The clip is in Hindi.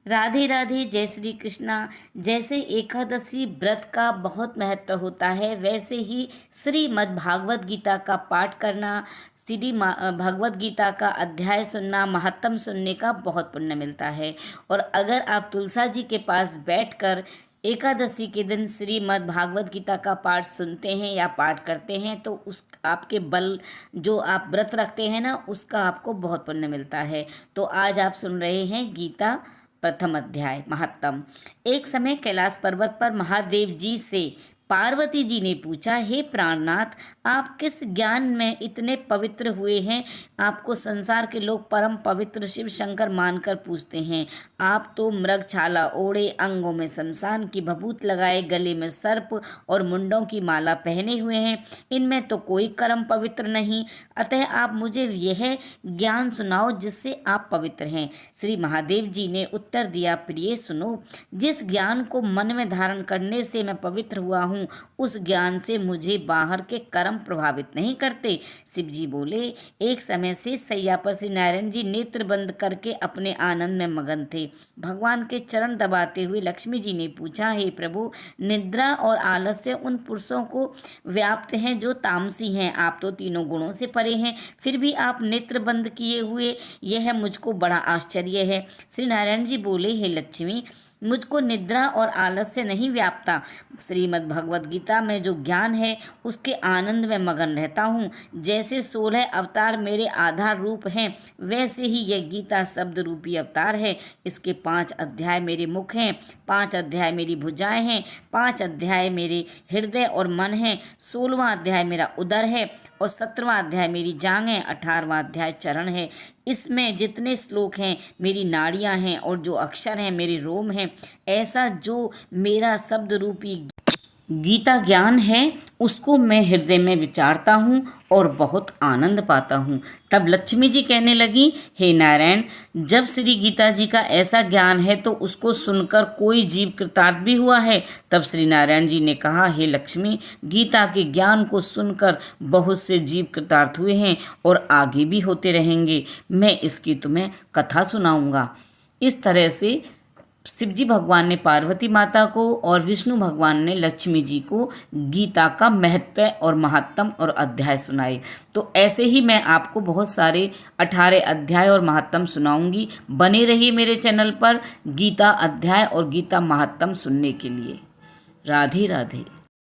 राधे राधे, जय श्री कृष्णा। जैसे एकादशी व्रत का बहुत महत्व होता है, वैसे ही श्रीमद् भागवत गीता का पाठ करना, भगवत गीता का अध्याय सुनना, महात्म सुनने का बहुत पुण्य मिलता है। और अगर आप तुलसा जी के पास बैठकर एकादशी के दिन श्रीमद् भागवत गीता का पाठ सुनते हैं या पाठ करते हैं, तो उस आपके बल जो आप व्रत रखते हैं ना, उसका आपको बहुत पुण्य मिलता है। तो आज आप सुन रहे हैं गीता प्रथम अध्याय महात्म। एक समय कैलाश पर्वत पर महादेव जी से पार्वती जी ने पूछा, हे प्राणनाथ, आप किस ज्ञान में इतने पवित्र हुए हैं? आपको संसार के लोग परम पवित्र शिव शंकर मानकर पूजते हैं। आप तो मृग छाला ओढ़े, अंगों में शमशान की भभूत लगाए, गले में सर्प और मुंडों की माला पहने हुए हैं। इनमें तो कोई कर्म पवित्र नहीं। अतः आप मुझे यह ज्ञान सुनाओ जिससे आप पवित्र हैं। श्री महादेव जी ने उत्तर दिया, प्रिय सुनो, जिस ज्ञान को मन में धारण करने से मैं पवित्र हुआ हूँ, उस ज्ञान से मुझे बाहर के कर्म प्रभावित नहीं करते। शिव जी बोले, एक समय से सैया पर श्री नारायण जी नेत्र बंद करके अपने आनंद में मगन थे। भगवान के चरण दबाते हुए लक्ष्मी जी ने पूछा, हे प्रभु, निद्रा और आलस्य उन पुरुषों को व्याप्त हैं जो तामसी हैं। आप तो तीनों गुणों से परे हैं, फिर भी आप नेत्र बंद किए हुए, यह मुझको बड़ा आश्चर्य है। श्री नारायण जी बोले, हे लक्ष्मी, मुझको निद्रा और आलस्य नहीं व्यापता। श्रीमद् भगवद गीता में जो ज्ञान है उसके आनंद में मगन रहता हूँ। जैसे 16 अवतार मेरे आधार रूप हैं, वैसे ही यह गीता शब्द रूपी अवतार है। इसके 5 अध्याय मेरे मुख हैं, 5 अध्याय मेरी भुजाएं हैं, 5 अध्याय मेरे हृदय और मन हैं, 16वां अध्याय मेरा उदर है और 17वां अध्याय मेरी जांघ है, 18वां अध्याय चरण है। इसमें जितने श्लोक हैं मेरी नाड़ियां हैं और जो अक्षर हैं मेरे रोम हैं। ऐसा जो मेरा शब्द रूपी गीता ज्ञान है उसको मैं हृदय में विचारता हूँ और बहुत आनंद पाता हूँ। तब लक्ष्मी जी कहने लगी, हे नारायण, जब श्री गीता जी का ऐसा ज्ञान है तो उसको सुनकर कोई जीव कृतार्थ भी हुआ है? तब श्री नारायण जी ने कहा, हे लक्ष्मी, गीता के ज्ञान को सुनकर बहुत से जीव कृतार्थ हुए हैं और आगे भी होते रहेंगे। मैं इसकी तुम्हें कथा सुनाऊंगा। इस तरह से शिव जी भगवान ने पार्वती माता को और विष्णु भगवान ने लक्ष्मी जी को गीता का महत्व और महात्म और अध्याय सुनाए। तो ऐसे ही मैं आपको बहुत सारे 18 अध्याय और महात्म सुनाऊंगी। बने रहिए मेरे चैनल पर गीता अध्याय और गीता महात्म सुनने के लिए। राधे राधे।